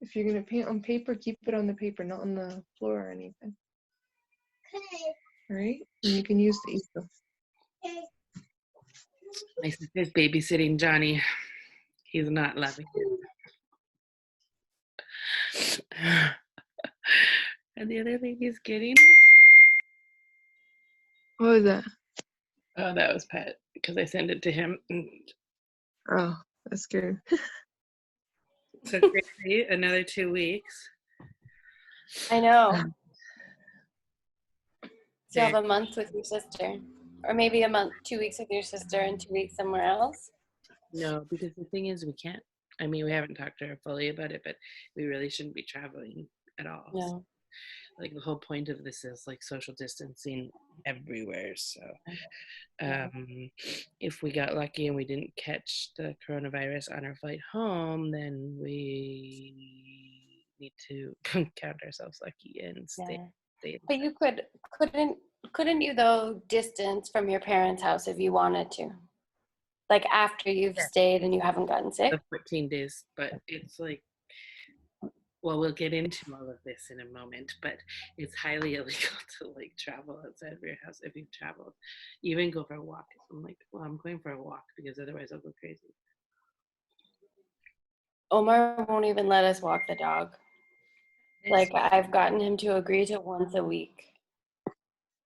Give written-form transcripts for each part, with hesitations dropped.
If you're gonna paint on paper, keep it on the paper, not on the floor or anything. All right? And you can use the easel. My sister's babysitting Johnny. He's not loving it. And the other lady's getting it. What was that? Oh, that was Pat, because I sent it to him. Oh, that's good. So crazy, another 2 weeks. I know. So you have a month with your sister, or maybe a month, 2 weeks with your sister, and 2 weeks somewhere else. No, because the thing is, we can't. I mean, we haven't talked to her fully about it, but we really shouldn't be traveling at all. No. Like the whole point of this is like social distancing everywhere. So if we got lucky and we didn't catch the coronavirus on our flight home, then we need to count ourselves lucky and stay. But you couldn't you though distance from your parents' house if you wanted to? Like after you've stayed and you haven't gotten sick? The 14 days, but it's like, well, we'll get into all of this in a moment, but it's highly illegal to like travel outside of your house if you've traveled. Even go for a walk. I'm like, well, I'm going for a walk because otherwise I'll go crazy. Omar won't even let us walk the dog. Like I've gotten him to agree to once a week.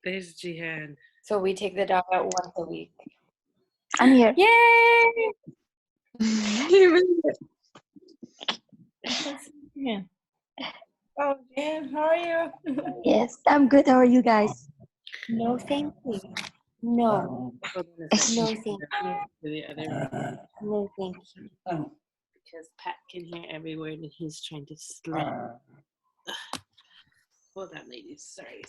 There's Jihan. So we take the dog out once a week. I'm here. Yay! Yeah. Oh, Jan, how are you? Yes, I'm good. How are you guys? No, thank you. No. Hold on a No, second. thank you. The other No, thank you. because Pat can hear every word and he's trying to slam. Hold on, ladies. Sorry.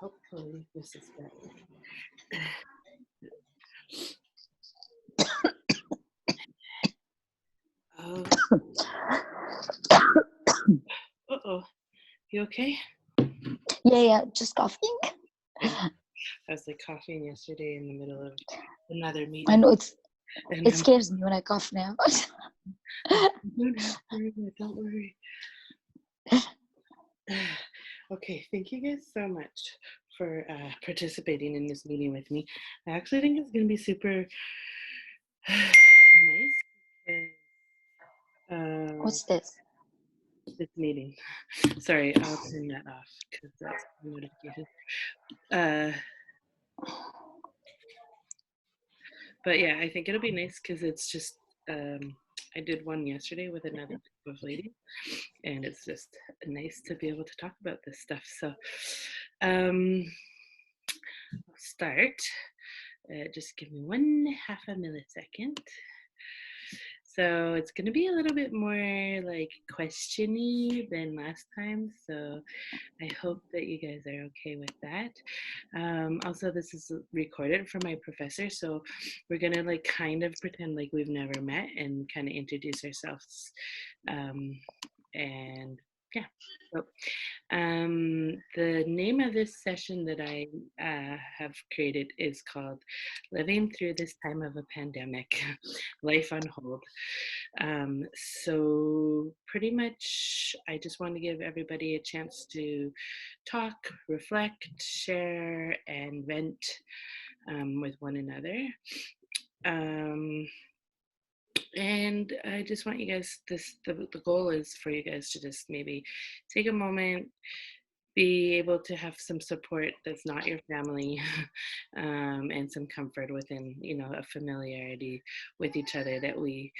Hopefully this is better. Uh-oh. You okay? Yeah, just coughing. I was like coughing yesterday in the middle of another meeting. I know it scares me when I cough now. Don't worry. Okay, thank you guys so much for participating in this meeting with me. I actually think it's going to be super nice. What's this? This meeting. Sorry, I'll turn that off because that's a notification. But yeah, I think it'll be nice because it's just, I did one yesterday with another group of ladies, and it's just nice to be able to talk about this stuff. So I'll start. Just give me 1/2 a millisecond. So it's going to be a little bit more like question-y than last time. So I hope that you guys are okay with that. Also, this is recorded for my professor. So we're going to like kind of pretend like we've never met and kind of introduce ourselves. And yeah, so the name of this session that I have created is called Living Through This Time of a Pandemic, Life on Hold. So pretty much I just want to give everybody a chance to talk, reflect, share, and vent with one another. And I just want you guys, the goal is for you guys to just maybe take a moment, be able to have some support that's not your family, and some comfort within, you know, a familiarity with each other that we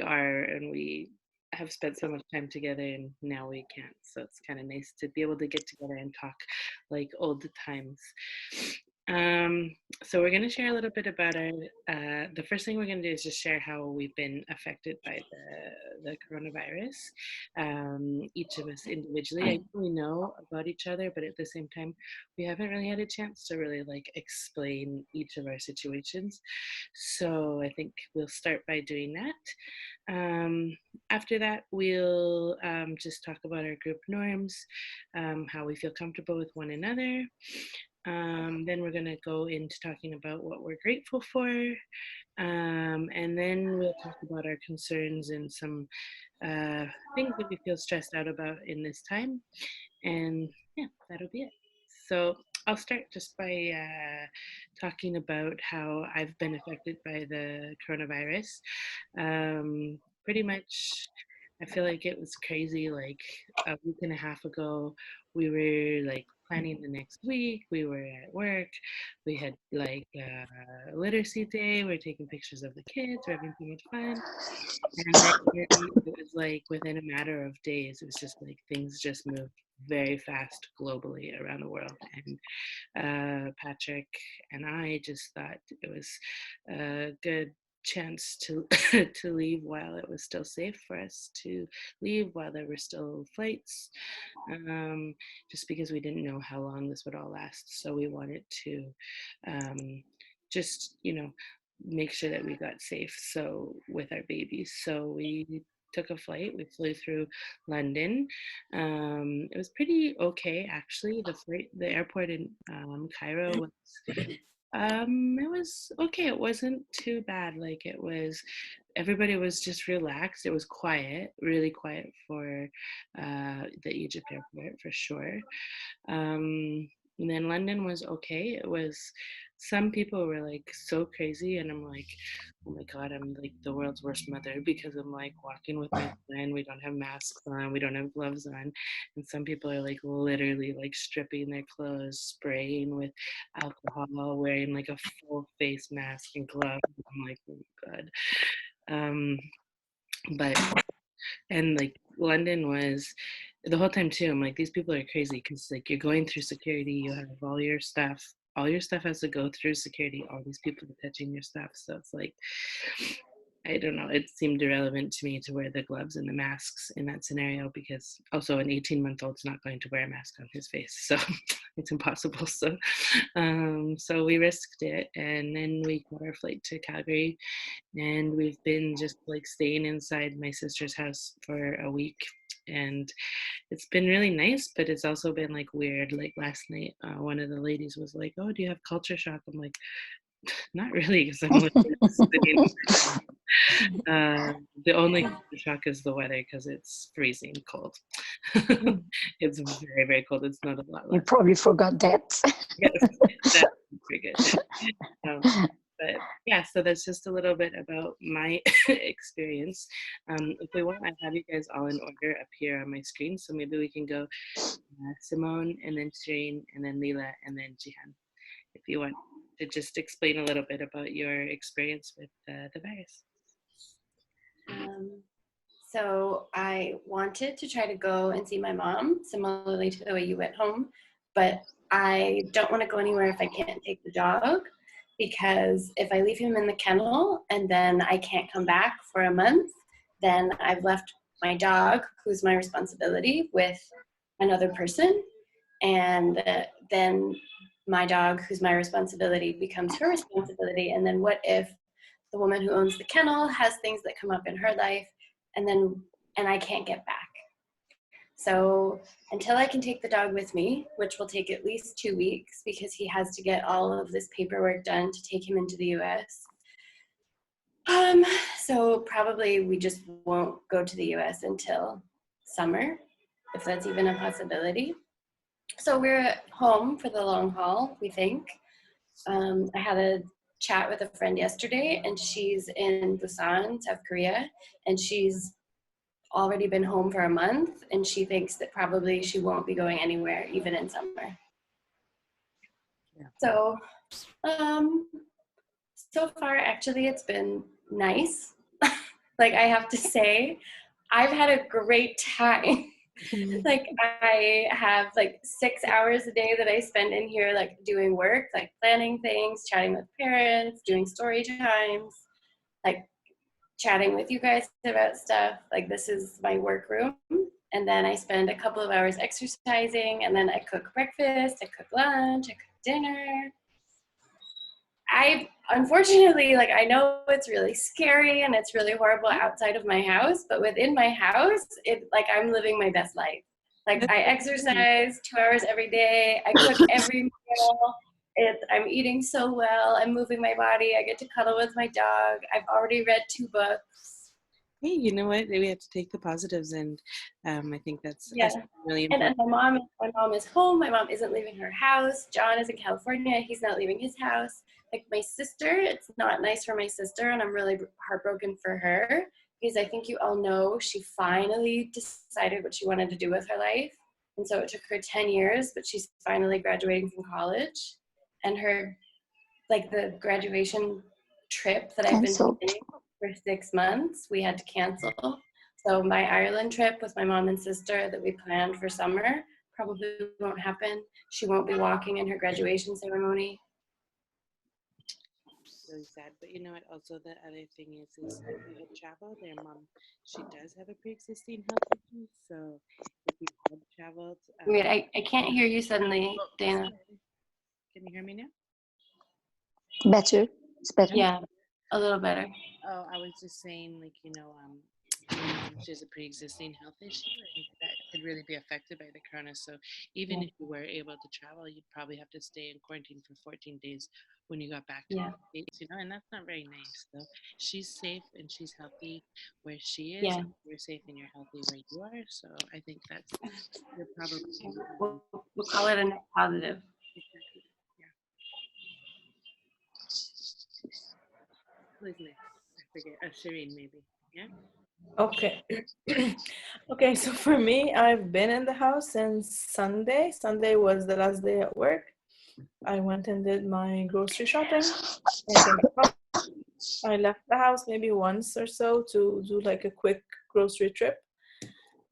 are, and we have spent so much time together and now we can't. So it's kind of nice to be able to get together and talk like old times. So we're going to share a little bit about our, the first thing we're going to do is just share how we've been affected by the coronavirus. Each of us individually, I think we know about each other, but at the same time, we haven't really had a chance to really like explain each of our situations. So I think we'll start by doing that. After that, we'll just talk about our group norms, how we feel comfortable with one another. Then we're going to go into talking about what we're grateful for. And then we'll talk about our concerns and some things that we feel stressed out about in this time. And yeah, that'll be it. So I'll start just by talking about how I've been affected by the coronavirus. Pretty much, I feel like it was crazy. Like a week and a half ago, we were like planning the next week. We were at work. We had like literacy day. We're taking pictures of the kids. We're having too much fun. And then it was like within a matter of days, it was just like things just moved very fast globally around the world. And Patrick and I just thought it was a good chance to to leave while it was still safe for us to leave, while there were still flights, just because we didn't know how long this would all last. So we wanted to just, you know, make sure that we got safe so with our babies. So we took a flight. We flew through London. It was pretty okay, actually. The airport in Cairo was it was okay. It wasn't too bad. Like everybody was just relaxed. It was quiet, really quiet for the Egypt airport for sure. And then London was okay. It was, some people were like so crazy, and I'm like, oh my God, I'm like the world's worst mother, because I'm like walking with my son. We don't have masks on, we don't have gloves on, and some people are like literally like stripping their clothes, spraying with alcohol, wearing like a full face mask and gloves. I'm like, oh my God. But and like London was the whole time too, I'm like, these people are crazy, because like you're going through security, you have all your stuff has to go through security, all these people are touching your stuff. So it's like, I don't know, it seemed irrelevant to me to wear the gloves and the masks in that scenario, because also an 18-month-old's not going to wear a mask on his face, so it's impossible. So so we risked it, and then we got our flight to Calgary, and we've been just like staying inside my sister's house for a week, and it's been really nice, but it's also been like weird. Like last night, one of the ladies was like, oh, do you have culture shock? I'm like, not really, because I'm sitting. The only culture shock is the weather, because it's freezing cold. It's very, very cold. It's not a lot less. You probably forgot that. Yes, that's pretty good. But yeah, so that's just a little bit about my experience. If we want, I have you guys all in order up here on my screen. So maybe we can go Simone, and then Shireen, and then Leela, and then Jihan. If you want to just explain a little bit about your experience with the virus. So I wanted to try to go and see my mom, similarly to the way you went home, but I don't want to go anywhere if I can't take the dog, because if I leave him in the kennel and then I can't come back for a month, then I've left my dog, who's my responsibility, with another person, and then my dog, who's my responsibility, becomes her responsibility. And then what if the woman who owns the kennel has things that come up in her life, and I can't get back? So until I can take the dog with me, which will take at least 2 weeks, because he has to get all of this paperwork done to take him into the US. So probably we just won't go to the US until summer, if that's even a possibility. So we're at home for the long haul, we think. I had a chat with a friend yesterday, and she's in Busan, South Korea, and she's already been home for a month, and she thinks that probably she won't be going anywhere even in summer. Yeah. So so far actually it's been nice. Like, I have to say, I've had a great time. Like I have like 6 hours a day that I spend in here like doing work, like planning things, chatting with parents, doing story times, like chatting with you guys about stuff. Like this is my work room. And then I spend a couple of hours exercising, and then I cook breakfast, I cook lunch, I cook dinner. I unfortunately, like, I know it's really scary and it's really horrible outside of my house, but within my house, it like I'm living my best life. Like I exercise 2 hours every day. I cook every meal. I'm eating so well. I'm moving my body. I get to cuddle with my dog. I've already read 2 books. Hey, you know what? We have to take the positives, and I think that's really And important. my mom is home. My mom isn't leaving her house. John is in California. He's not leaving his house. Like my sister, it's not nice for my sister, and I'm really heartbroken for her because I think you all know she finally decided what she wanted to do with her life. And so it took her 10 years, but she's finally graduating from college. And her, like the graduation trip that I've been Cancelled. planning for 6 months, we had to cancel. So my Ireland trip with my mom and sister that we planned for summer probably won't happen. She won't be walking in her graduation ceremony. Really sad, but you know what? Also, the other thing is if you had traveled, their mom, she does have a pre-existing health issue. So if you had traveled, Wait, I can't hear you suddenly, Dana. Can you hear me now? Better. It's better. Yeah, a little better. Oh, I was just saying, like, you know, she has a pre-existing health issue, and that could really be affected by the corona. So even if you were able to travel, you'd probably have to stay in quarantine for 14 days when you got back to the States, you know, and that's not very nice. So she's safe and she's healthy where she is. Yeah. You're safe and you're healthy where you are. So I think that's, you're probably We'll call it a net positive. exactly. Yeah. Who's next? I forget. Shireen, maybe. Yeah. Okay. Okay, so for me, I've been in the house since Sunday. Sunday was the last day at work. I went and did my grocery shopping. I came back home. I left the house maybe once or so to do like a quick grocery trip.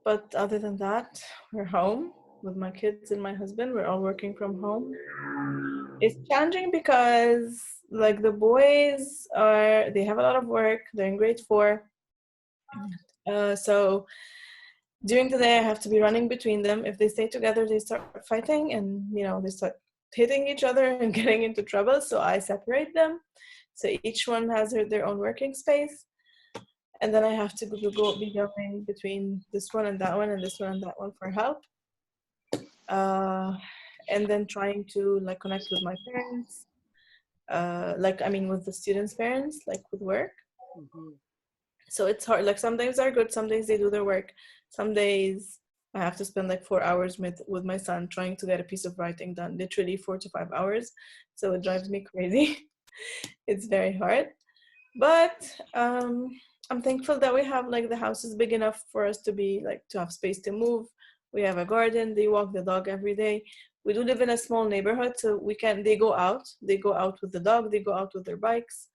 But other than that, we're home with my kids and my husband. We're all working from home. It's challenging because like the boys they have a lot of work. They're in grade 4. So during the day, I have to be running between them. If they stay together, they start fighting and, you know, they start hitting each other and getting into trouble. So I separate them. So each one has their own working space. And then I have to be going between this one and that one and this one and that one for help. And then trying to like connect with my parents. With the students' parents, like with work. Mm-hmm. So it's hard. Like some days are good, some days they do their work. Some days I have to spend like 4 hours with my son trying to get a piece of writing done, literally 4 to 5 hours. So it drives me crazy. It's very hard. But I'm thankful that we have like the house is big enough for us to be like to have space to move. We have a garden. They walk the dog every day. We do live in a small neighborhood, so they go out with the dog, they go out with their bikes.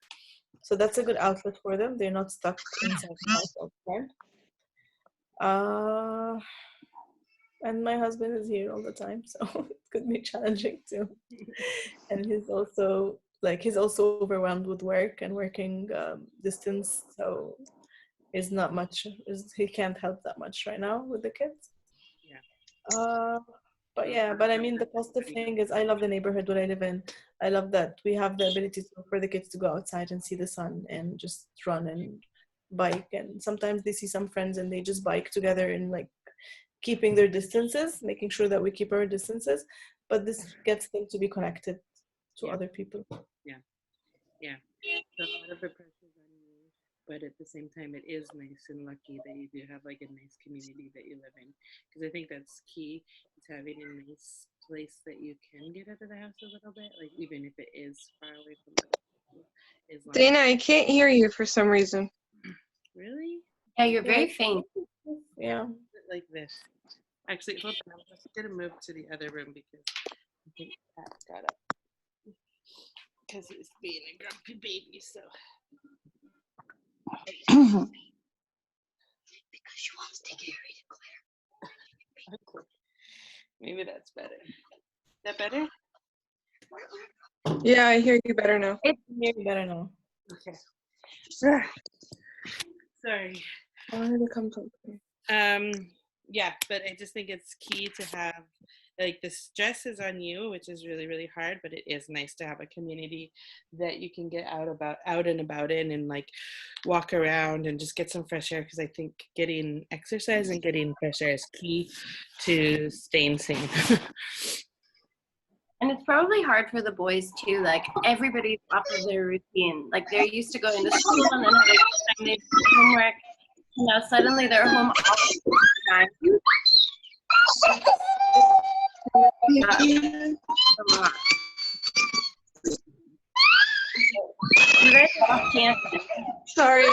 So that's a good outlet for them. They're not stuck inside the house all the time. And my husband is here all the time, so it could be challenging too. And he's also overwhelmed with work and working distance, so it's not much. He can't help that much right now with the kids. Yeah. But I mean, the positive thing is I love the neighborhood that I live in. I love that we have the ability for the kids to go outside and see the sun and just run and bike. And sometimes they see some friends and they just bike together and like keeping their distances, making sure that we keep our distances. But this gets them to be connected to other people. Yeah. So a lot of the pressure is on you, but at the same time, it is nice and lucky that you do have like a nice community that you live in. Because I think that's key, is having a nice place that you can get out of the house a little bit, like even if it is far away from other people. Dana, I can't hear you for some reason. Really? Yeah, you're very faint. Yeah. Like this. Actually, hold on. I'm just going to move to the other room because I think Pat got up. Because he's being a grumpy baby, so. Because she wants to get rid of Claire. Maybe that's better. Is that better? Yeah, I hear you better now. Maybe better now. Okay. Sorry. I wanted to come talk to me. Yeah, but I just think it's key to have, like, the stress is on you, which is really, really hard, but it is nice to have a community that you can get out and about in, and like walk around and just get some fresh air, because I think getting exercise and getting fresh air is key to staying sane. And it's probably hard for the boys too. Like everybody's off of their routine. Like they're used to going to school and then having time to do homework. And now suddenly they're home all the time. You guys are off campus. Sorry.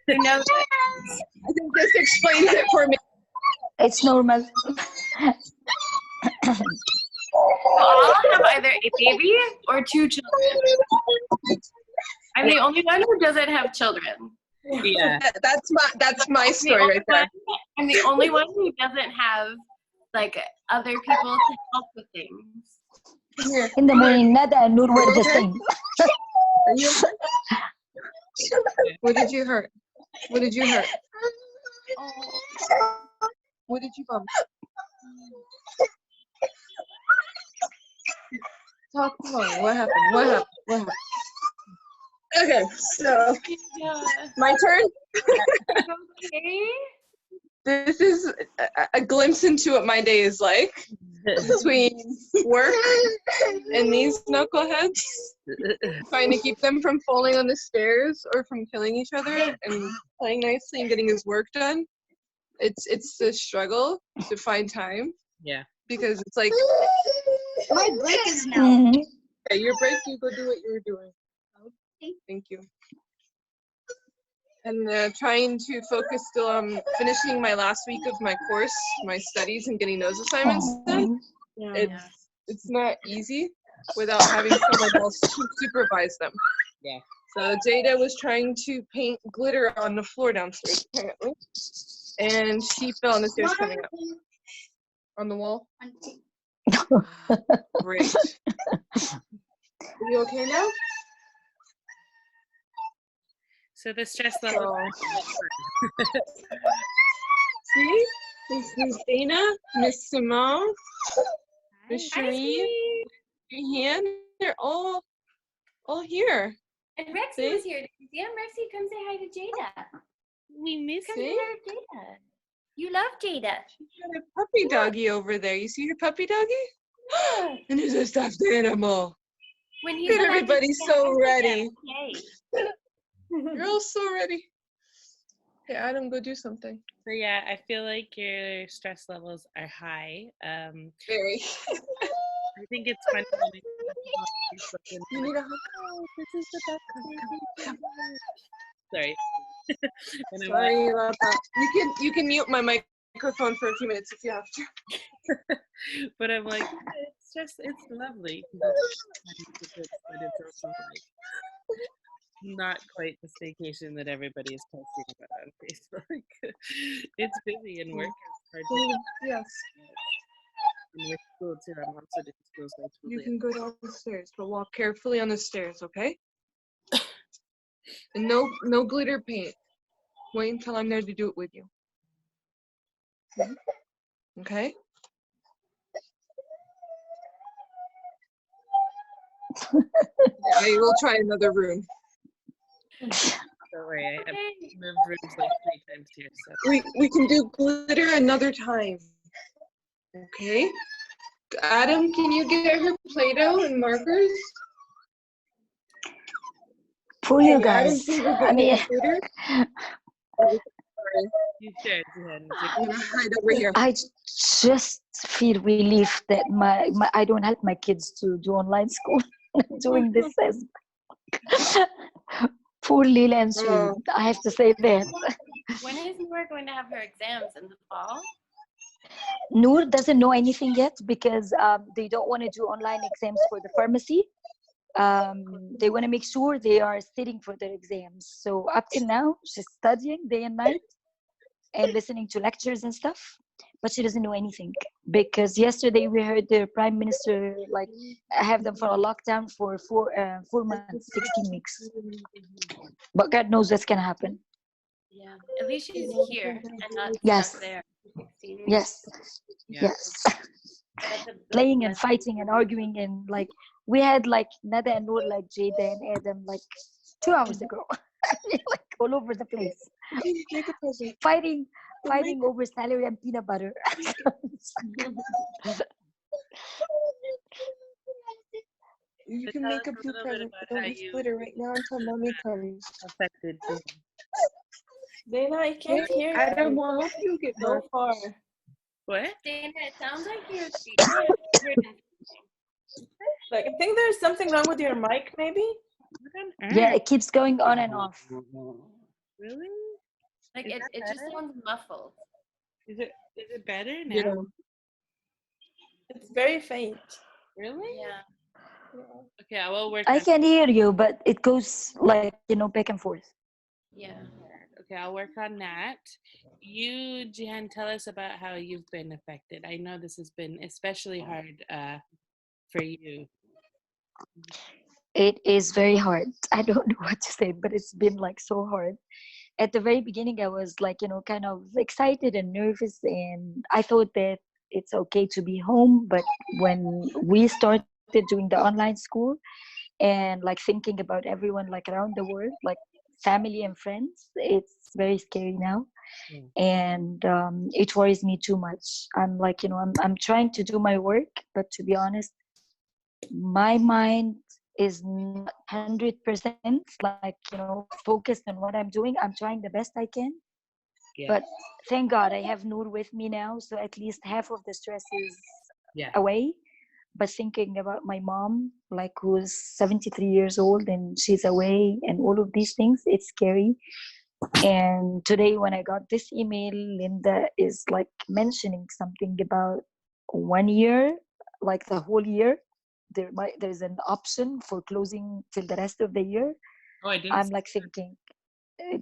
You know, I think this explains it for me. It's normal. all have either a baby or two children. I'm the only one who doesn't have children. Yeah. That's my story right there. I'm the only one who doesn't have like other people to help with things. Here. In the morning, Nada and Noor were the same. Are you okay? What did you hurt? What did you hurt? What did you bump? Talk to me. What happened? What happened? What happened? Okay, so Yeah. my turn. Okay. This is a glimpse into what my day is like between work and these knuckleheads. Trying to keep them from falling on the stairs or from killing each other, and playing nicely and getting his work done. It's a struggle to find time. Yeah. Because it's like, My break is now. Mhm. okay, your break, you go do what you were doing. Thank you. And trying to focus still on finishing my last week of my course, my studies, and getting those assignments done. Yeah. It's not easy without having someone else to supervise them. Yeah. So Jada was trying to paint glitter on the floor downstairs, apparently. And she fell on the stairs coming up. On the wall? Great. Are you okay now? So the stress level. See? This is Dana, Miss Simone, Miss Cherie, and they're all here. And Rexy was here. Did you see him? Rexy, come say hi to Jada. We miss Come say hi to Jada. You love Jada. She's got a puppy doggy over there. You see her puppy doggy? And there's a stuffed animal. When Look at everybody so ready. Yay. You're all so ready. Hey, Adam, go do something. So yeah, I feel like your stress levels are high. Very. I think it's funny when I You need a hug? Oh, this is the best. Come. sorry. When I Sorry about that. You can mute my microphone for a few minutes if you have to. but I'm like, it's lovely. But it's also like not quite the staycation that everybody is posting about on Facebook. It's busy and work is hard to Yes. and with school too. I'm also doing school, so I You totally can go downstairs, but walk carefully on the stairs, okay? And no glitter paint. Wait until I'm there to do it with you. Okay? I will try another room. Don't worry, I've moved rooms like 3 times here. So We can do glitter another time. Okay? Adam, can you get her Play-Doh and markers? For you Adam, guys. can you go I get mean, me glitter? you shared it. I'm gonna hide over here. I just feel relief that I don't help my kids to do online school during this season. Poor Lila and Sue. Oh. I have to say that. When is Noor going to have her exams in the fall? Noor doesn't know anything yet because they don't want to do online exams for the pharmacy. They want to make sure they are sitting for their exams. So up till now, she's studying day and night and listening to lectures and stuff. but she doesn't know anything because yesterday we heard the prime minister like have them for a lockdown for 4 months, 16 weeks. But God knows what's gonna happen. Yeah. At least she's here and not Yes. stuck there. 16 weeks. Yes. Yeah. Yes. That's a Playing and blessing. fighting and arguing and like we had like Nada and Noor, like Jada and Adam, like 2 hours ago. Like all over the place. Make a present. Fighting over salary and peanut butter. You So can tell make a us a blue little bit present, about but don't how use you glitter right now until mommy comes. affected this. Dana, I can't hear I don't you. want hope you get So far. What? Dana, it sounds like you're speaking. Like, I think there's something wrong with your mic, maybe? What on Yeah, earth? it keeps going on and off. Really? Like Is it that just better? sounds muffled. Is it better now? You know, It's very faint. Really? Yeah. Okay, I will work I on can hear you, but it goes like, back and forth. Yeah. Okay, I'll work on that. You, Jihan, tell us about how you've been affected. I know this has been especially hard for you. It is very hard. I don't know what to say, but it's been like so hard. At the very beginning, I was like, kind of excited and nervous, and I thought that it's okay to be home. But when we started doing the online school and like thinking about everyone like around the world, like family and friends, it's very scary now. Yeah. And it worries me too much. I'm like, I'm trying to do my work, but to be honest, my mind is not 100% like focused on what I'm doing. I'm trying the best I can, Yeah. but thank God I have Noor with me now, so at least half of the stress is Yeah. away. But thinking about my mom, like who's 73 years old and she's away and all of these things, it's scary. And today when I got this email, Linda is like mentioning something about 1 year, like the whole year. There's an option for closing till the rest of the year. Oh, I didn't. I'm like thinking,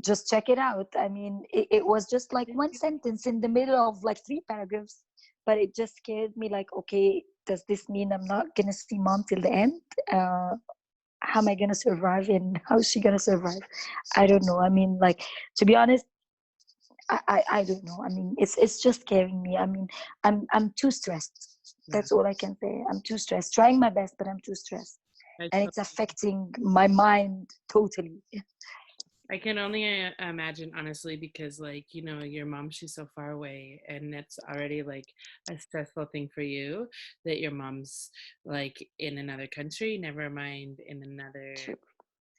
just check it out. I mean, it was just like one sentence in the middle of like 3 paragraphs, but it just scared me. Like, okay, does this mean I'm not gonna see mom till the end? How am I gonna survive, and how's she gonna survive? I don't know. I mean, like, to be honest, I don't know. I mean, it's just scaring me. I mean, I'm too stressed. That's all I can say. I'm too stressed. Trying my best, but I'm too stressed, and it's affecting my mind totally. I can only imagine, honestly, because your mom, she's so far away, and it's already like a stressful thing for you that your mom's like in another country, never mind in another, True.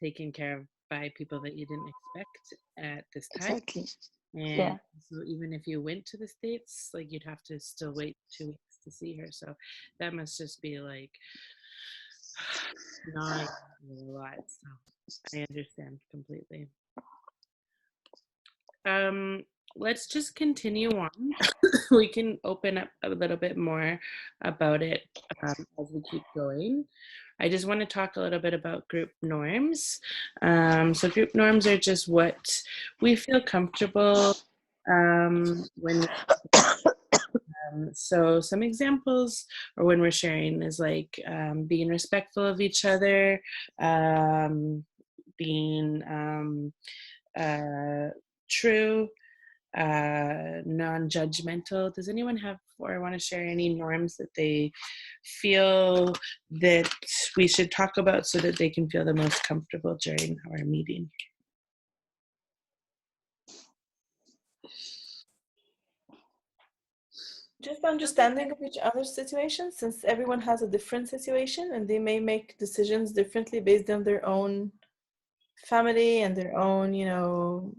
taken care of by people that you didn't expect at this time. Exactly. And Yeah. so even if you went to the States, like you'd have to still wait 2 weeks to see her. So that must just be like gnawing a lot. So I understand completely. Let's just continue on. We can open up a little bit more about it as we keep going. I just want to talk a little bit about group norms. So group norms are just what we feel comfortable when so some examples or when we're sharing is like being respectful of each other, being true, non-judgmental. Does anyone have or want to share any norms that they feel that we should talk about so that they can feel the most comfortable during our meeting? Just understanding of each other's situation, since everyone has a different situation and they may make decisions differently based on their own family and their own,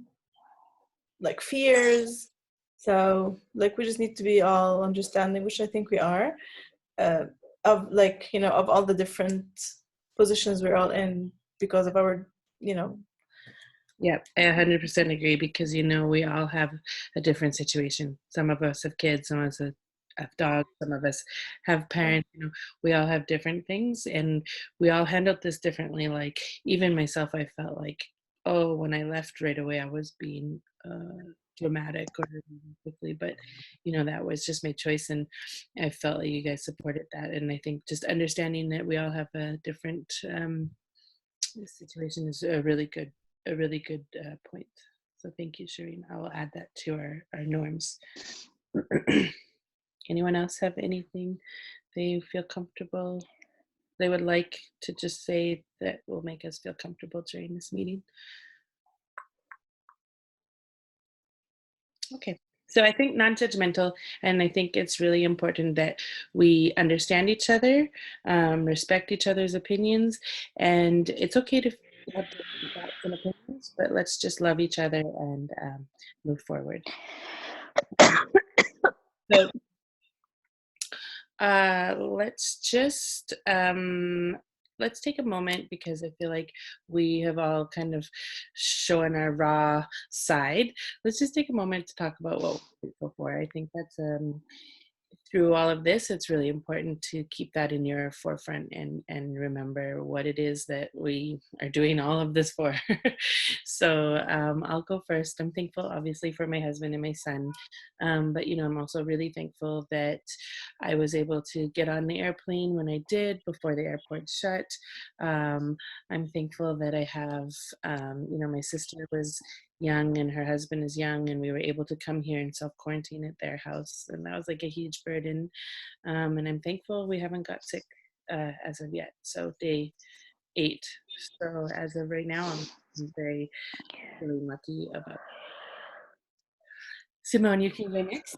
like fears. So like we just need to be all understanding, which I think we are, of like, of all the different positions we're all in because of our, Yeah, I 100% agree because, we all have a different situation. Some of us have kids, some of us have dogs, some of us have parents, we all have different things and we all handled this differently. Like even myself, I felt like, oh, when I left right away, I was being dramatic or quickly, but you know, that was just my choice, and I felt like you guys supported that. And I think just understanding that we all have a different situation is a really good point. So thank you, Shireen. I will add that to our norms. Anyone else have anything they feel comfortable they would like to just say that will make us feel comfortable during this meeting? Okay, so I think non-judgmental, and I think it's really important that we understand each other, respect each other's opinions, and it's okay to have different thoughts and opinions, but let's just love each other and move forward. So let's take a moment, because I feel like we have all kind of shown our raw side. Let's just take a moment to talk about what we're grateful for. I think that's through all of this, it's really important to keep that in your forefront and remember what it is that we are doing all of this for. So I'll go first. I'm thankful, obviously, for my husband and my son. But, you know, I'm also really thankful that I was able to get on the airplane when I did before the airport shut. I'm thankful that I have, you know, my sister was young and her husband is young, and we were able to come here and self-quarantine at their house, and that was like a huge burden, and I'm thankful we haven't got sick as of yet. So day 8, so as of right now, I'm very really lucky about it. Simone, you can go next.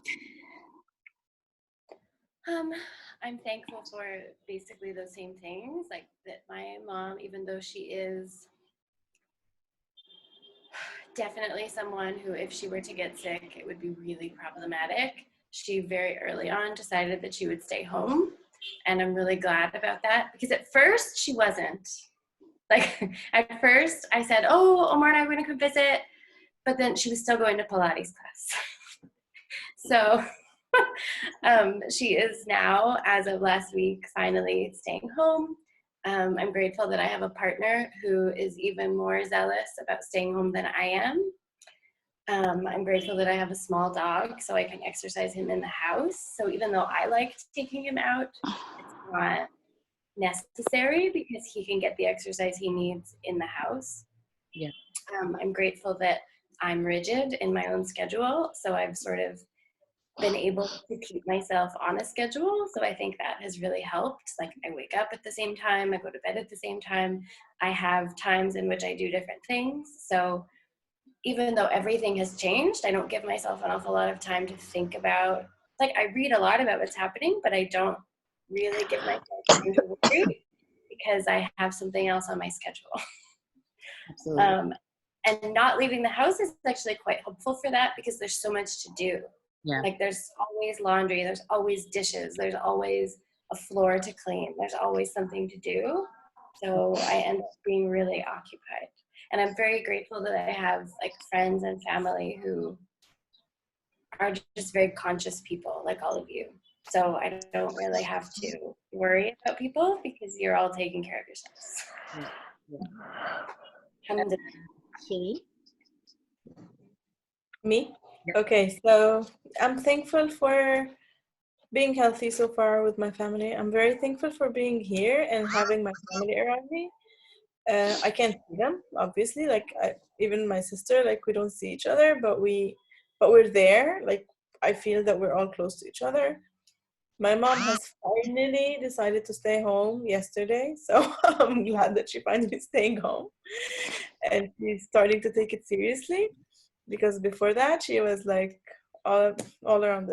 I'm thankful for basically those same things, like that my mom, even though she is definitely someone who, if she were to get sick, it would be really problematic. She very early on decided that she would stay home. And I'm really glad about that, because at first she wasn't. Like, at first I said, oh, Omar and I are going to come visit. But then she was still going to Pilates class. So she is now, as of last week, finally staying home. I'm grateful that I have a partner who is even more zealous about staying home than I am. I'm grateful that I have a small dog, so I can exercise him in the house. So even though I like taking him out, it's not necessary, because he can get the exercise he needs in the house. Yeah. I'm grateful that I'm rigid in my own schedule, so I've sort of been able to keep myself on a schedule. So I think that has really helped. Like, I wake up at the same time, I go to bed at the same time. I have times in which I do different things. So even though everything has changed, I don't give myself an awful lot of time to think about, like, I read a lot about what's happening, but I don't really give myself time to worry, because I have something else on my schedule. Absolutely. And not leaving the house is actually quite helpful for that, because there's so much to do. Yeah. Like, there's always laundry, there's always dishes, there's always a floor to clean, there's always something to do. So I end up being really occupied. And I'm very grateful that I have, like, friends and family who are just very conscious people, like all of you. So I don't really have to worry about people, because you're all taking care of yourselves. Yeah. Shireen? Me? Yep. Okay, so I'm thankful for being healthy so far with my family. I'm very thankful for being here and having my family around me. I can't see them, obviously. Like, even my sister, like, we don't see each other, but we're there. Like, I feel that we're all close to each other. My mom has finally decided to stay home yesterday, so I'm glad that she finally staying home, and she's starting to take it seriously, because before that she was like all around,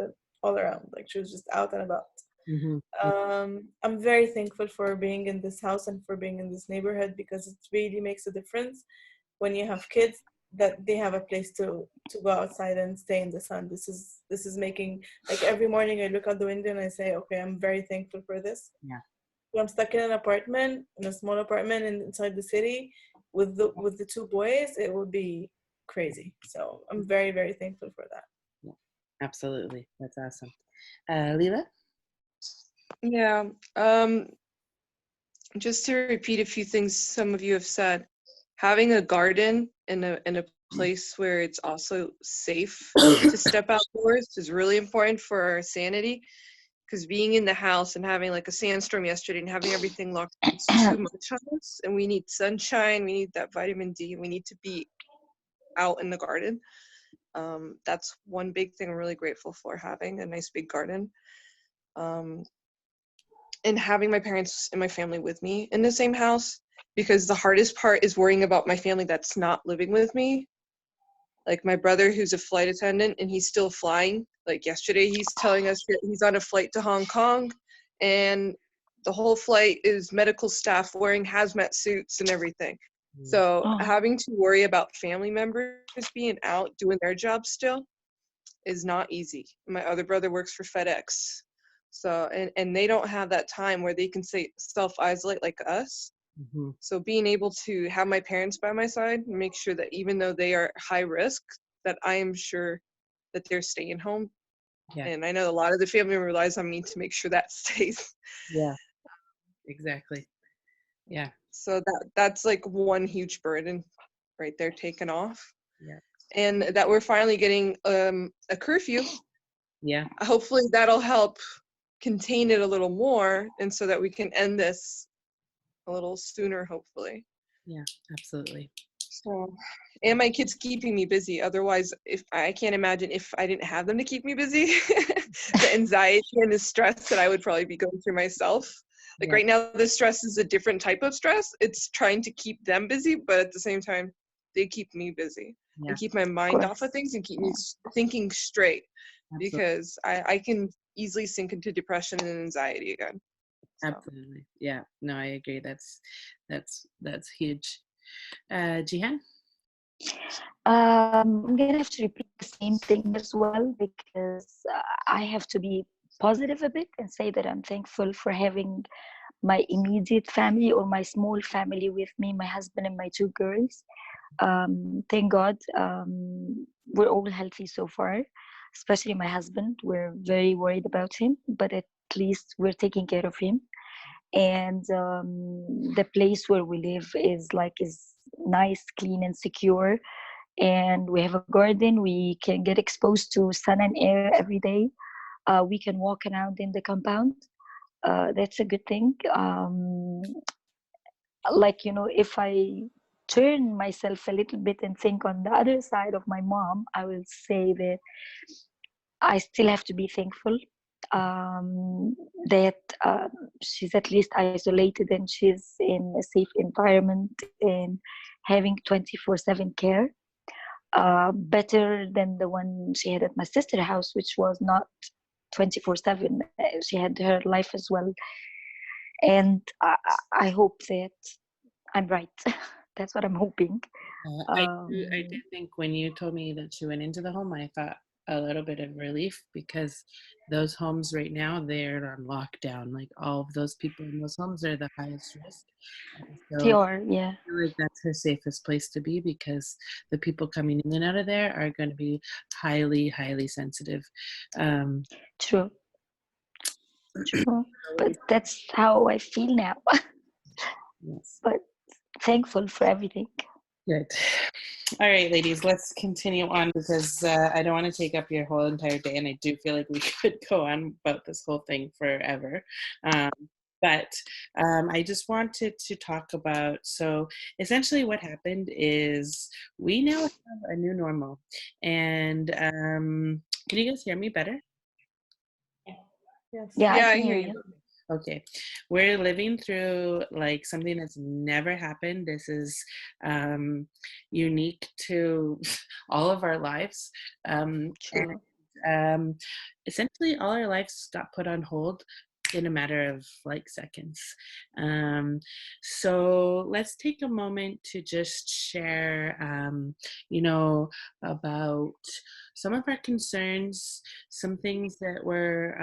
like she was just out and about. Mm-hmm. I'm very thankful for being in this house and for being in this neighborhood, because it really makes a difference when you have kids, that they have a place to go outside and stay in the sun. This is making, like, every morning I look out the window and I say, okay, I'm very thankful for this. Yeah. I'm stuck in an apartment, in a small apartment inside the city with the 2 boys, it would be crazy. So I'm very, very thankful for that. Yeah, absolutely. That's awesome. Leela? Yeah. Just to repeat a few things some of you have said, having a garden in a place where it's also safe to step outdoors is really important for our sanity. Because being in the house and having like a sandstorm yesterday and having everything locked, it's too much on us. And we need sunshine, we need that vitamin D, we need to be out in the garden. That's one big thing I'm really grateful for, having a nice big garden. And having my parents and my family with me in the same house, because the hardest part is worrying about my family that's not living with me. Like my brother, who's a flight attendant, and he's still flying. Like yesterday, he's telling us that he's on a flight to Hong Kong, and the whole flight is medical staff wearing hazmat suits and everything. So Oh, having to worry about family members being out doing their job still is not easy. My other brother works for FedEx. So, and they don't have that time where they can say self-isolate like us. Mm-hmm. So being able to have my parents by my side and make sure that even though they are high risk, that I am sure that they're staying home. Yeah. And I know a lot of the family relies on me to make sure that stays. Yeah. Exactly. Yeah. So that's like one huge burden right there taken off. Yeah. And that we're finally getting a curfew. Yeah. Hopefully that'll help contain it a little more, and so that we can end this a little sooner, hopefully. Yeah, absolutely. So, and my kids keeping me busy. Otherwise, if I can't imagine if I didn't have them to keep me busy, the anxiety and the stress that I would probably be going through myself. Like Yeah. right now, the stress is a different type of stress. It's trying to keep them busy, but at the same time, they keep me busy Yeah. and keep my mind off of things and keep me thinking straight. Absolutely. Because I can easily sink into depression and anxiety again. So. Absolutely. Yeah. No, I agree. That's huge. Jihan? I'm gonna have to repeat the same thing as well, because I have to be positive a bit and say that I'm thankful for having my immediate family or my small family with me, my husband and my two girls. Thank God, we're all healthy so far, especially my husband. We're very worried about him, but at least we're taking care of him. And the place where we live is nice, clean, and secure. And we have a garden. We can get exposed to sun and air every day. We can walk around in the compound. That's a good thing. If I turn myself a little bit and think on the other side of my mom, I will say that I still have to be thankful that she's at least isolated and she's in a safe environment and having 24/7 care. Better than the one she had at my sister's house, which was not 24/7. She had her life as well. And I hope that I'm right. That's what I'm hoping. I did think when you told me that she went into the home, I thought a little bit of relief, because those homes right now, they're on lockdown. Like all of those people in those homes are the highest risk. So They are, yeah. I feel like that's her safest place to be, because the people coming in and out of there are going to be highly, highly sensitive. True. But that's how I feel now. Yes. But thankful for everything. Good. All right, ladies, let's continue on, because I don't want to take up your whole entire day, and I do feel like we could go on about this whole thing forever. But I just wanted to talk about, so essentially what happened is we now have a new normal. And can you guys hear me better? Yes. Yeah, Yeah, I I can hear hear you. you. Okay, we're living through like something that's never happened. This is unique to all of our lives. True. And essentially all our lives got put on hold in a matter of like seconds. So let's take a moment to just share, about some of our concerns, some things that we're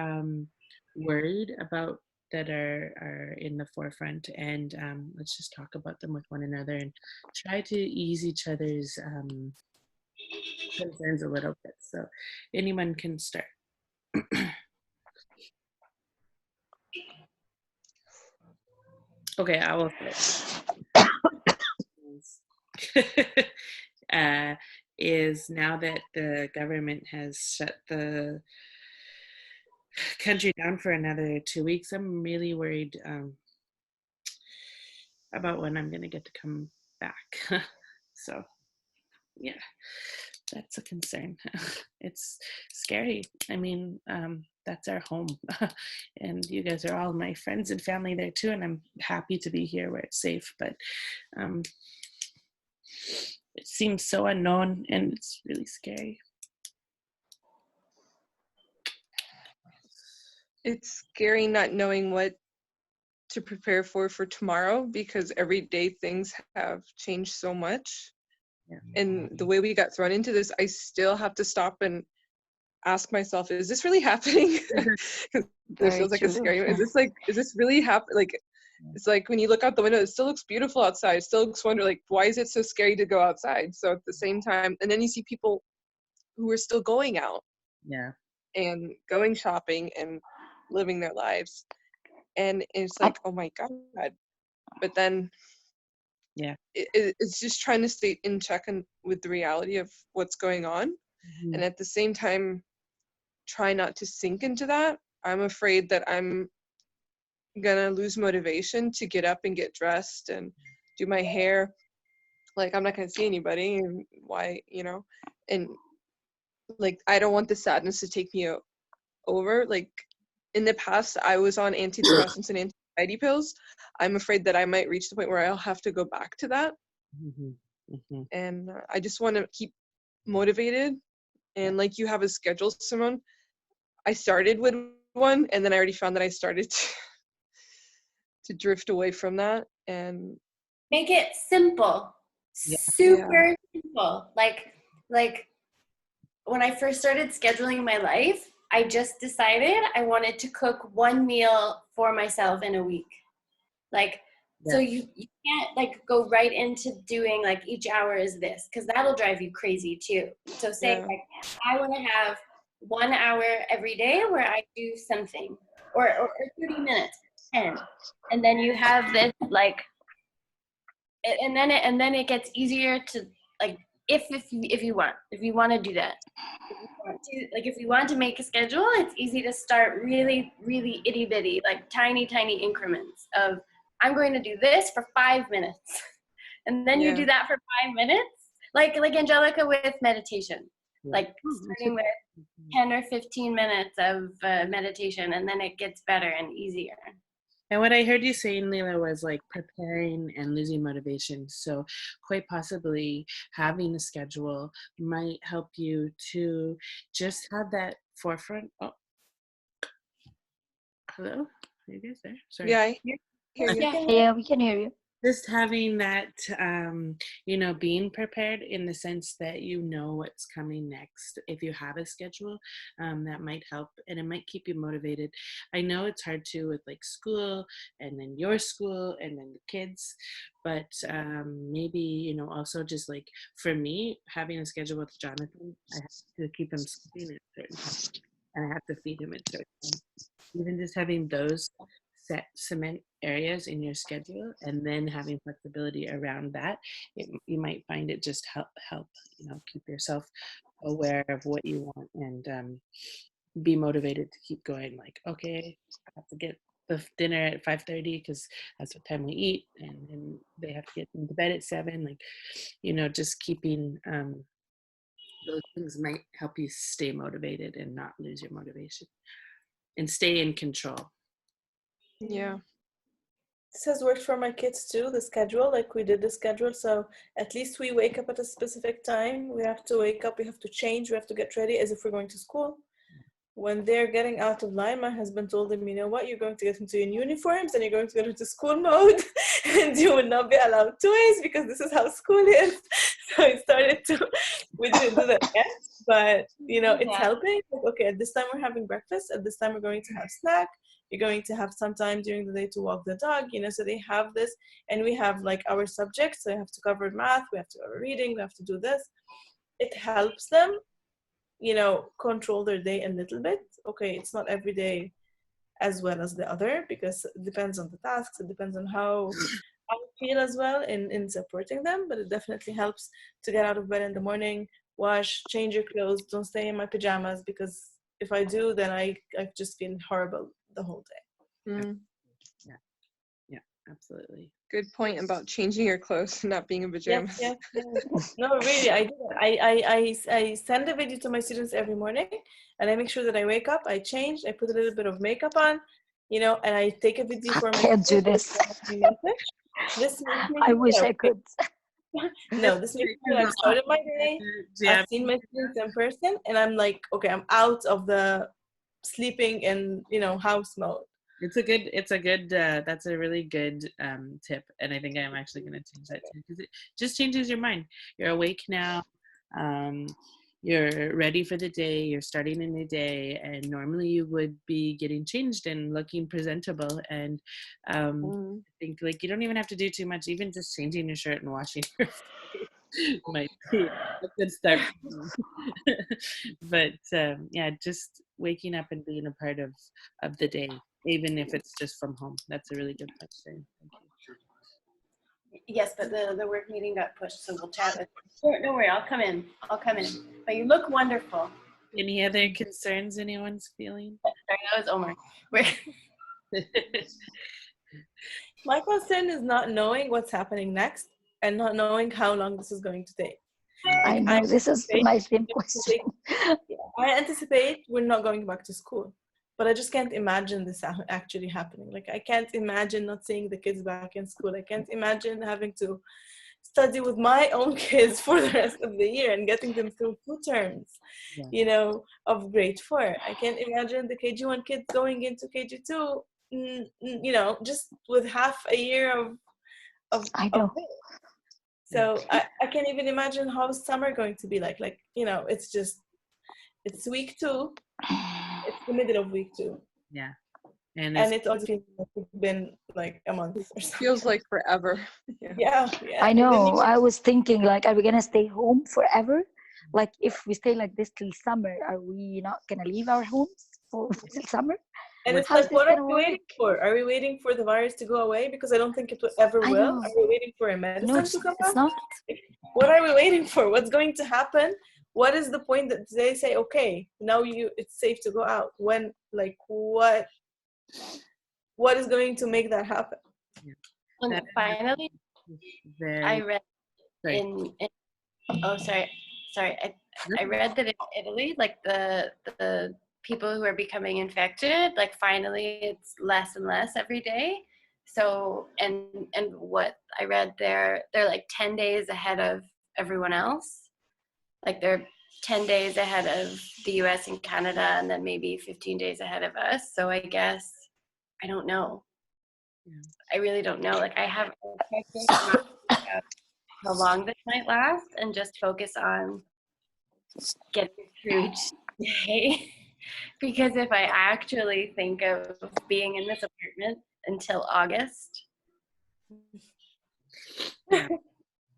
worried about that are in the forefront, and let's just talk about them with one another and try to ease each other's concerns a little bit. So anyone can start. Okay, I will start. is now that the government has shut the country down for another 2 weeks, I'm really worried about when I'm going to get to come back. So, yeah, that's a concern. It's scary. I mean, that's our home. And you guys are all my friends and family there too. And I'm happy to be here where it's safe. But it seems so unknown and it's really scary. It's scary not knowing what to prepare for tomorrow, because everyday things have changed so much. Yeah. And the way we got thrown into this, I still have to stop and ask myself, is this really happening? Because it feels like a scary one. Is this really happening? Like, it's like when you look out the window, it still looks beautiful outside. It still looks wonderful. Like, why is it so scary to go outside? So at the same time, and then you see people who are still going out. Yeah. And going shopping and living their lives. And it's like, oh my God. But then yeah, it's just trying to stay in check with the reality of what's going on. Mm-hmm. And at the same time, try not to sink into that. I'm afraid that I'm gonna lose motivation to get up and get dressed and do my hair. Like, I'm not gonna see anybody, and why, and like, I don't want the sadness to take me over. Like, in the past, I was on antidepressants and anxiety pills. I'm afraid that I might reach the point where I'll have to go back to that. Mm-hmm. Mm-hmm. And I just want to keep motivated. And like, you have a schedule, Simone. I started with one, and then I already found that I started to drift away from that. And make it simple, super simple. Like when I first started scheduling my life, I just decided I wanted to cook one meal for myself in a week. Like, so you can't like go right into doing like each hour is this, because that'll drive you crazy too. So say like, I want to have 1 hour every day where I do something, or 30 minutes, 10. And then you have this like, and then it gets easier to like, if you want to do that. If you want to make a schedule, it's easy to start really, really itty bitty, like tiny increments of, I'm going to do this for 5 minutes. And then you do that for 5 minutes, like Angelica with meditation, like starting with 10 or 15 minutes of meditation, and then it gets better and easier. And what I heard you saying, Leila, was like preparing and losing motivation. So quite possibly having a schedule might help you to just have that forefront. Oh, hello? Are you guys there? Sorry. Yeah, I hear you. Yeah, we can hear you. Just having that, being prepared in the sense that you know what's coming next. If you have a schedule, that might help, and it might keep you motivated. I know it's hard too with like school, and then your school, and then the kids, but maybe, also just like for me, having a schedule with Jonathan, I have to keep him sleeping at certain times, and I have to feed him at certain times. Even just having those set cement areas in your schedule, and then having flexibility around that, you might find it just help keep yourself aware of what you want, and be motivated to keep going. Like, okay, I have to get the dinner at 5:30 because that's what time we eat, and then they have to get into bed at 7. Like, just keeping those things might help you stay motivated and not lose your motivation and stay in control. Yeah. This has worked for my kids too, the schedule. Like, we did the schedule, so at least we wake up at a specific time. We have to wake up, we have to change, we have to get ready as if we're going to school. When they're getting out of line, my husband told them, you know what, you're going to get into your uniforms and you're going to get into school mode, and you will not be allowed toys because this is how school is. So we didn't do that yet, but it's helping. Like, okay, at this time we're having breakfast, at this time we're going to have snack, you're going to have some time during the day to walk the dog, so they have this, and we have like our subjects, so we have to cover math, we have to cover reading, we have to do this. It helps them control their day a little bit. Okay, it's not every day as well as the other, because it depends on the tasks, it depends on how I feel as well in supporting them, but it definitely helps to get out of bed in the morning, wash, change your clothes, don't stay in my pajamas, because if I do, then I just feel horrible the whole day. Mm. Yeah, absolutely. Good point about changing your clothes and not being in pajamas. Yes. No, really, I do that. I send a video to my students every morning, and I make sure that I wake up, I change, I put a little bit of makeup on, you know, and I take a video I for my can't do students. this. This makes me I feel wish that I could. No, this makes me feel I've started my day, Yeah, I've seen my students in person, and I'm like, okay, I'm out of the sleeping and, you know, house mode. it's a good that's a really good tip, and I think I'm actually going to change that too, because it just changes your mind. You're awake now, you're ready for the day, you're starting a new day, and normally you would be getting changed and looking presentable, and I think like you don't even have to do too much. Even just changing your shirt and washing your face might be a good start. But yeah, just waking up and being a part of the day, even if it's just from home. That's a really good point, Shane. Thank you. Yes, but the work meeting got pushed, so we'll chat with you. Sure, don't worry, I'll come in. But you look wonderful. Any other concerns anyone's feeling? Sorry, that was Omar. My concern is not knowing what's happening next and not knowing how long this is going to take. I know, this is my same question. I anticipate we're not going back to school, but I just can't imagine this actually happening. Like, I can't imagine not seeing the kids back in school. I can't imagine having to study with my own kids for the rest of the year and getting them through 2 terms, you know, of grade 4. I can't imagine the KG1 kids going into KG2, you know, just with half a year of I know. So I can't even imagine how summer going to be like. Like, you know, it's week 2. It's the middle of week 2. Yeah. And it also feels like it's been like a month or something. Feels like forever. Yeah. I know. I was thinking, like, are we gonna stay home forever? Like, if we stay like this till summer, are we not gonna leave our homes till summer? And it's How's like, this what are gonna we work? waiting for? Are we waiting for the virus to go away? Because I don't think it ever I will. know. Are we waiting for a medicine No, to come it's out? not. What are we waiting for? What's going to happen? What is the point that they say, okay, now it's safe to go out? When, like, what is going to make that happen? And finally, I read I read that in Italy, like the people who are becoming infected, like finally it's less and less every day. So and what I read, they're like 10 days ahead of everyone else. Like they're 10 days ahead of the US and Canada, and then maybe 15 days ahead of us. So I guess I don't know. I really don't know. Like I have how long this might last and just focus on getting through today. Because if I actually think of being in this apartment until August,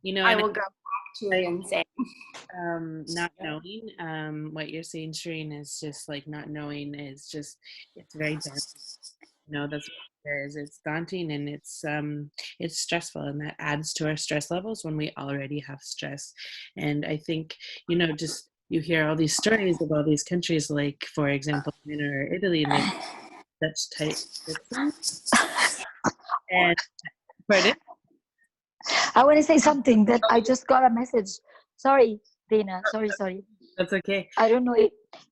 you know, I will go actually insane. Not knowing what you're saying, Shireen, is just like not knowing is just, it's very daunting. You know, that's what it is. It's daunting and it's stressful, and that adds to our stress levels when we already have stress. And I think, you know, just you hear all these stories of all these countries, like for example, China or Italy, and they such tight restrictions. And pardon? I want to say something that I just got a message. Sorry, Dana. Sorry. That's okay. I don't know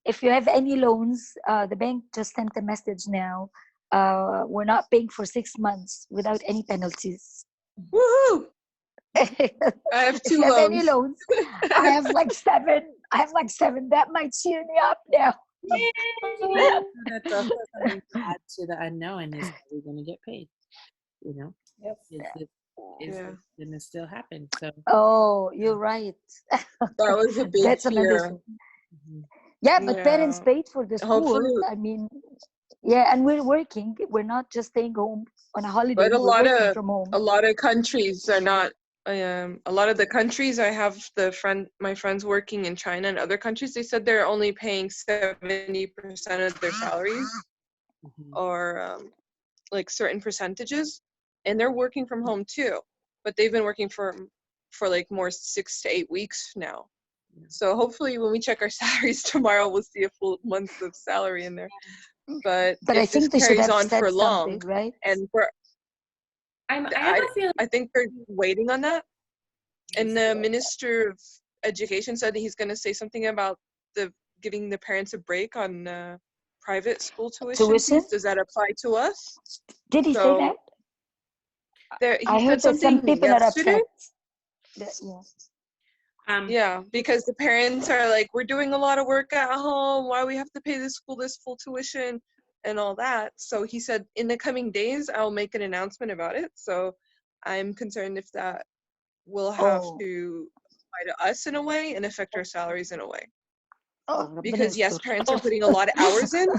if you have any loans. The bank just sent a message now. We're not paying for 6 months without any penalties. Woohoo! I have 2 if you loans. have any loans, I have like 7. That might cheer me up now. That's also something to add to the unknown, is we're going to get paid. You know, is it going to still happen? So. Oh, you're right. That was a big That's fear. another thing. Yeah, but parents paid for the school. Hopefully. I mean, yeah, and we're working. We're not just staying home on a holiday. But from home. a lot of countries are not. A lot of the countries, I have my friends working in China and other countries, they said they're only paying 70% of their salaries, or like certain percentages, and they're working from home too. But they've been working for like more 6 to 8 weeks now. So hopefully when we check our salaries tomorrow, we'll see a full month of salary in there. But I if this think they should carries have on said for long, something, right? and for I have a feeling. I think they're waiting on that. And the Minister of Education said that he's going to say something about giving the parents a break on private school tuition fees. Does that apply to us? Did he say that? He said something some people yesterday. are upset. Yeah, because the parents are like, we're doing a lot of work at home. Why we have to pay the school this full tuition and all that? So he said, in the coming days, I'll make an announcement about it. So I'm concerned if that will have to apply to us in a way and affect our salaries in a way. Because yes, parents are putting a lot of hours in.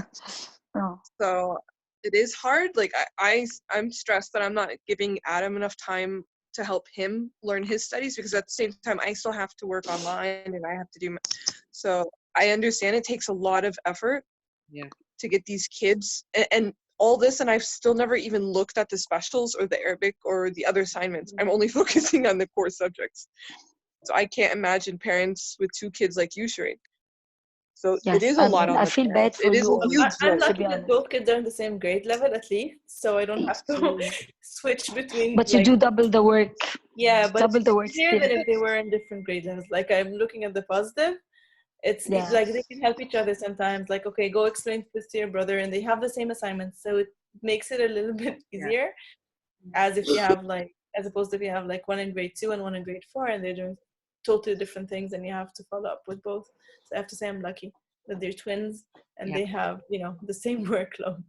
So it is hard. Like I'm stressed that I'm not giving Adam enough time to help him learn his studies, because at the same time I still have to work online and I have to do so I understand it takes a lot of effort to get these kids and all this, and I've still never even looked at the specials or the Arabic or the other assignments. I'm only focusing on the core subjects. So I can't imagine parents with 2 kids like you, Shireen. So it is a lot on the I feel parents. bad for it is you. a huge I'm load. lucky that both kids are in the same grade level at least, so I don't have to switch between. But you do double the work. Yeah, but double the work. it's easier than if they were in different grade levels. Like I'm looking at the positive. It's like they can help each other sometimes. Like, okay, go explain this to your brother, and they have the same assignments, so it makes it a little bit easier. As if you have as opposed to if you have like one in grade 2 and one in grade 4, and they're doing totally different things, and you have to follow up with both. So I have to say I'm lucky that they're twins and they have the same workload.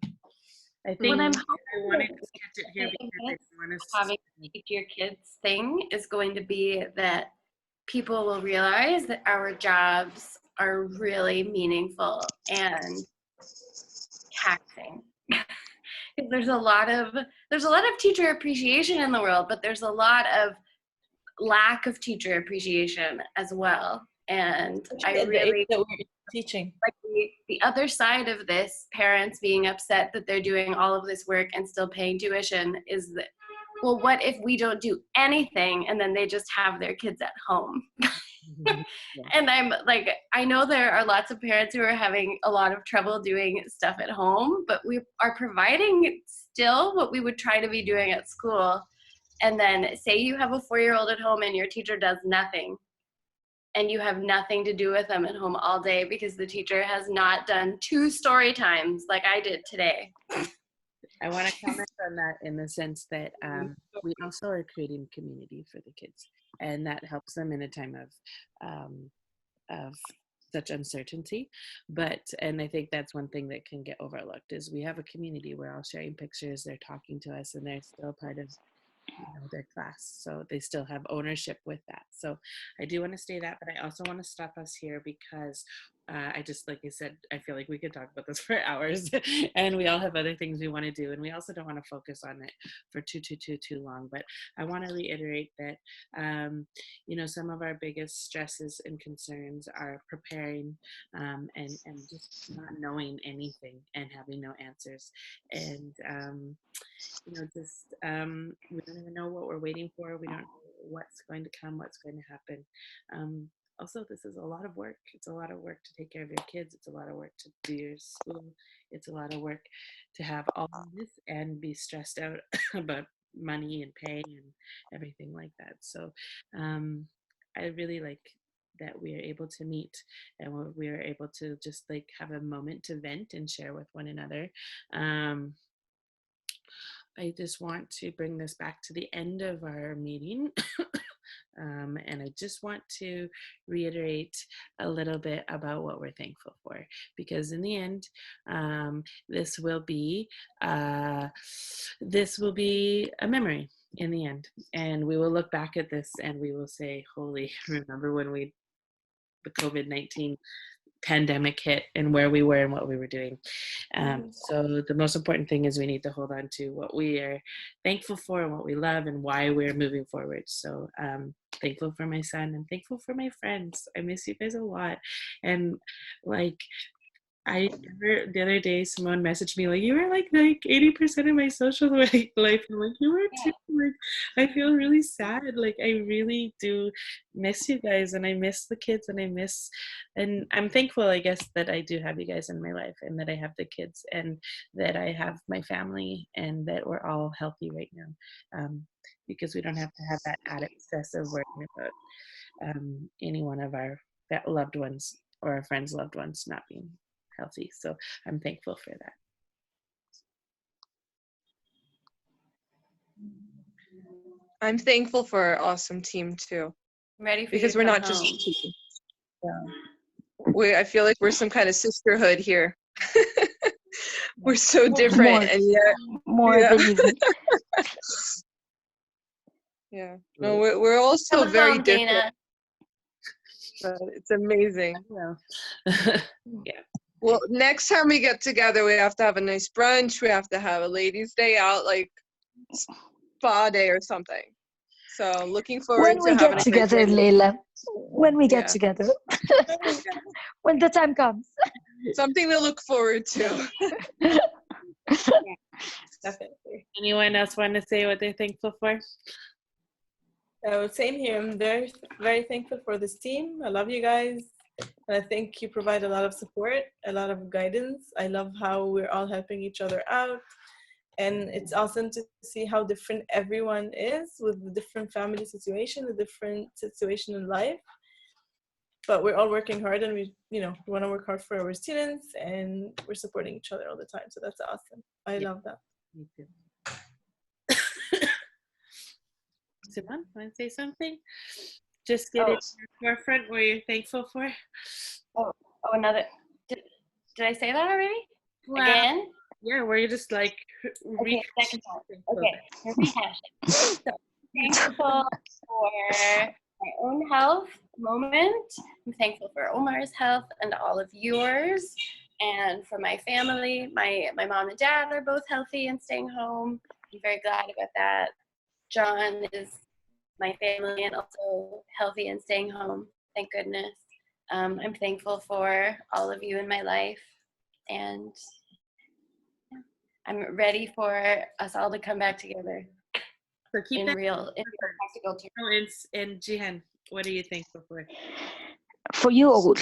I think I'm I wanted to catch it here because I want us having to teach your kids thing is going to be that people will realize that our jobs are really meaningful and taxing. there's a lot of teacher appreciation in the world, but there's a lot of lack of teacher appreciation as well. And I really that we're teaching, like the other side of this, parents being upset that they're doing all of this work and still paying tuition, is that, well, what if we don't do anything and then they just have their kids at home? And I'm like, I know there are lots of parents who are having a lot of trouble doing stuff at home, but we are providing still what we would try to be doing at school. And then say you have a 4-year-old at home and your teacher does nothing, and you have nothing to do with them at home all day because the teacher has not done 2 story times like I did today. I want to comment on that in the sense that we also are creating community for the kids, and that helps them in a time of such uncertainty. And I think that's one thing that can get overlooked is we have a community. We're all sharing pictures, they're talking to us, and they're still part of their class, so they still have ownership with that. So I do want to say that, but I also want to stop us here because I just, like I said, I feel like we could talk about this for hours and we all have other things we want to do, and we also don't want to focus on it for too long. But I want to reiterate that some of our biggest stresses and concerns are preparing and just not knowing anything and having no answers, and we don't even know what we're waiting for. We don't know what's going to come, what's going to happen. Also, this is a lot of work. It's a lot of work to take care of your kids. It's a lot of work to do your school. It's a lot of work to have all of this and be stressed out about money and pay and everything like that. So I really like that we are able to meet and we are able to just have a moment to vent and share with one another. I just want to bring this back to the end of our meeting. And I just want to reiterate a little bit about what we're thankful for, because in the end, this will be a memory in the end, and we will look back at this and we will say, holy, remember when the COVID-19 pandemic hit and where we were and what we were doing. So the most important thing is we need to hold on to what we are thankful for and what we love and why we're moving forward. So thankful for my son. I'm thankful for my friends. I miss you guys a lot. And The other day, Simone messaged me like, you were like 80% of my social life. I'm like, you were too. Like, I feel really sad. Like, I really do miss you guys, and I miss the kids, and I'm thankful, I guess, that I do have you guys in my life, and that I have the kids, and that I have my family, and that we're all healthy right now, because we don't have to have that added stress of worrying about any one of our loved ones or our friends' loved ones not being healthy. So I'm thankful for that. I'm thankful for our awesome team too. I'm ready for because you we're to not come just home. team. I feel like we're some kind of sisterhood here. We're so different, and yet more than you think. Yeah. No, we're all so Come very home, different. Dana. But it's amazing. Yeah. Yeah. Well, next time we get together, we have to have a nice brunch. We have to have a ladies' day out, like spa day or something. So looking forward When to we having get a great together, day. Leila. When we get Yeah. together. When the time comes. Something to look forward to. Definitely. Anyone else want to say what they're thankful for? Same here. I'm very, very thankful for this team. I love you guys. And I think you provide a lot of support, a lot of guidance. I love how we're all helping each other out. And it's awesome to see how different everyone is with the different family situation, the different situation in life. But we're all working hard, and we want to work hard for our students, and we're supporting each other all the time. So that's awesome. I love that. Me too. Simone, want to say something? Just get it in the forefront where you're thankful for. Oh, another. Did I say that already? Wow. Again? Yeah, where you just like Okay, second time. Okay, rehash it. So, thankful for my own health moment. I'm thankful for Omar's health and all of yours, and for my family. My mom and dad are both healthy and staying home. I'm very glad about that. John is my family and also healthy and staying home. Thank goodness. I'm thankful for all of you in my life, and I'm ready for us all to come back together So keep in that real practical terms. And Jihan, what are you thankful for? For you all.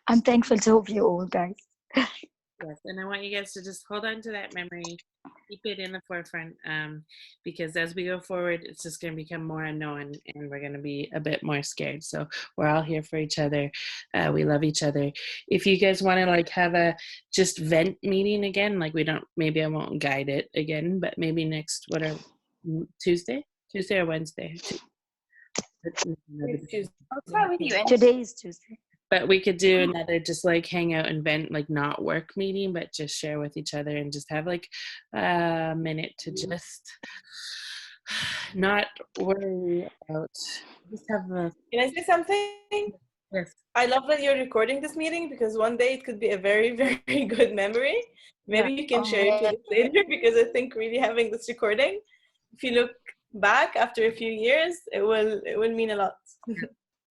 I'm thankful to you all, guys. Yes, and I want you guys to just hold on to that memory, keep it in the forefront, because as we go forward, it's just going to become more unknown, and we're going to be a bit more scared. So we're all here for each other. We love each other. If you guys want to like have a just vent meeting again, like maybe I won't guide it again, but maybe next Tuesday or Wednesday. I'll try with you. Today is Tuesday. But we could do another just like hang out and vent, like not work meeting, but just share with each other and just have like a minute to just not worry about. Just have a. Can I say something? Yes. I love that you're recording this meeting, because one day it could be a very, very good memory. Maybe you can share it with us later, because I think really having this recording, if you look back after a few years, it will mean a lot.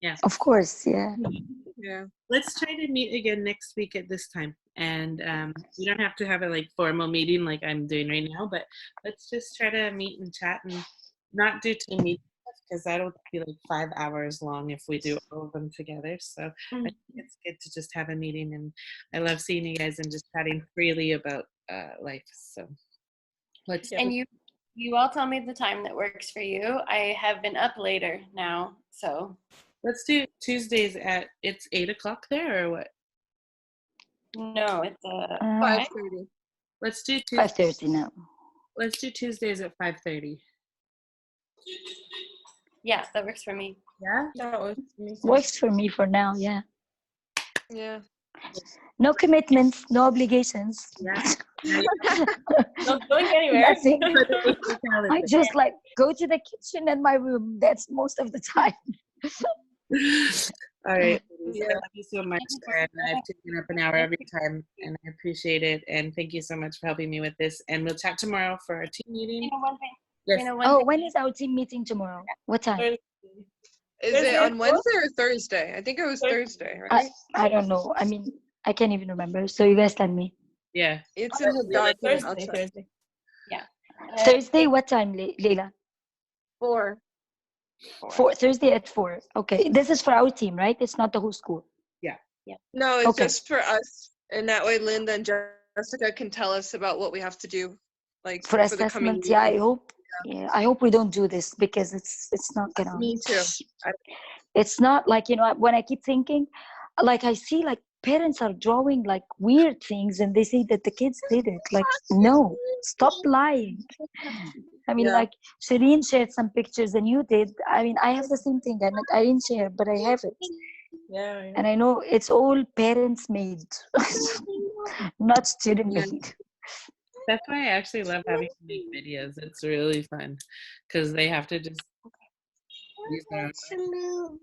Yeah. Of course, yeah. Yeah. Let's try to meet again next week at this time. And we don't have to have a like formal meeting like I'm doing right now, but let's just try to meet and chat and not do team meetings, because that'll be like 5 hours long if we do all of them together. So I think it's good to just have a meeting, and I love seeing you guys and just chatting freely about life. So let's. And you all tell me the time that works for you. I have been up later now, so. Let's do Tuesdays it's 8 o'clock there, or what? No, it's 5:30. Let's do 5:30 now. Let's do Tuesdays at 5:30. Yeah, that works for me. Yeah? That Works for me for now, yeah. Yeah. No commitments, no obligations. Yeah. not going anywhere. Nothing. I just like go to the kitchen and my room. That's most of the time. All right. Yeah. Thank you so much. And I've taken up an hour every time, and I appreciate it. And thank you so much for helping me with this. And we'll chat tomorrow for our team meeting. You know one thing? Yes. You know one Oh, thing? when is our team meeting tomorrow? What time? Is Thursday it on at Wednesday or Thursday? I think it was Thursday, right? I don't know. I mean, I can't even remember. So you guys tell me. Yeah. It's in the document. I'll check. Thursday. Yeah. Thursday, what time, Leila? 4. Thursday at 4. Okay. This is for our team, right? It's not the whole school. No, it's Okay. just for us, and that way Linda and Jessica can tell us about what we have to do, like For the coming assessment, yeah, week. I hope we don't do this because it's not gonna. Me too. It's not like, when I keep thinking, like I see like parents are drawing like weird things and they say that the kids did it. Like, no, stop lying. I mean, Yeah. like Shireen shared some pictures and you did. I mean, I have the same thing. I didn't share, but I have it. Yeah, I know. And I know it's all parents made, not student made. That's why I actually love having to make videos. It's really fun because they have to just use their own.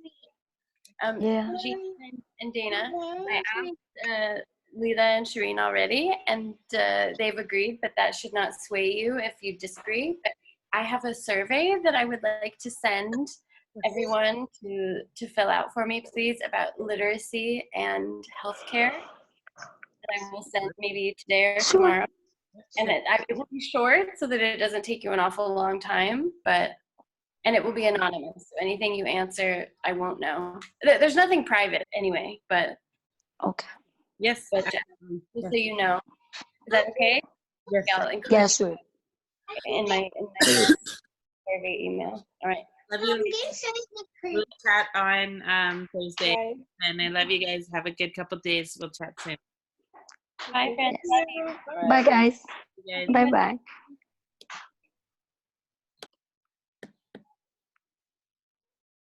Yeah. Jean and Dana, I asked Leela and Shireen already, and they've agreed, but that should not sway you if you disagree. But I have a survey that I would like to send everyone to fill out for me, please, about literacy and healthcare. That I will send maybe today or Sure. tomorrow. And it will be short so that it doesn't take you an awful long time, and it will be anonymous. So anything you answer, I won't know. There's nothing private anyway, but Okay. Yes. just so you know. Is that okay? Yes. Yeah, I'll include Yeah, it sure. in my survey email. All right. Love you. We'll chat on Thursday. Bye. And I love you guys. Have a good couple days. We'll chat soon. Bye, friends. Love you. Bye, guys. You guys. Bye-bye.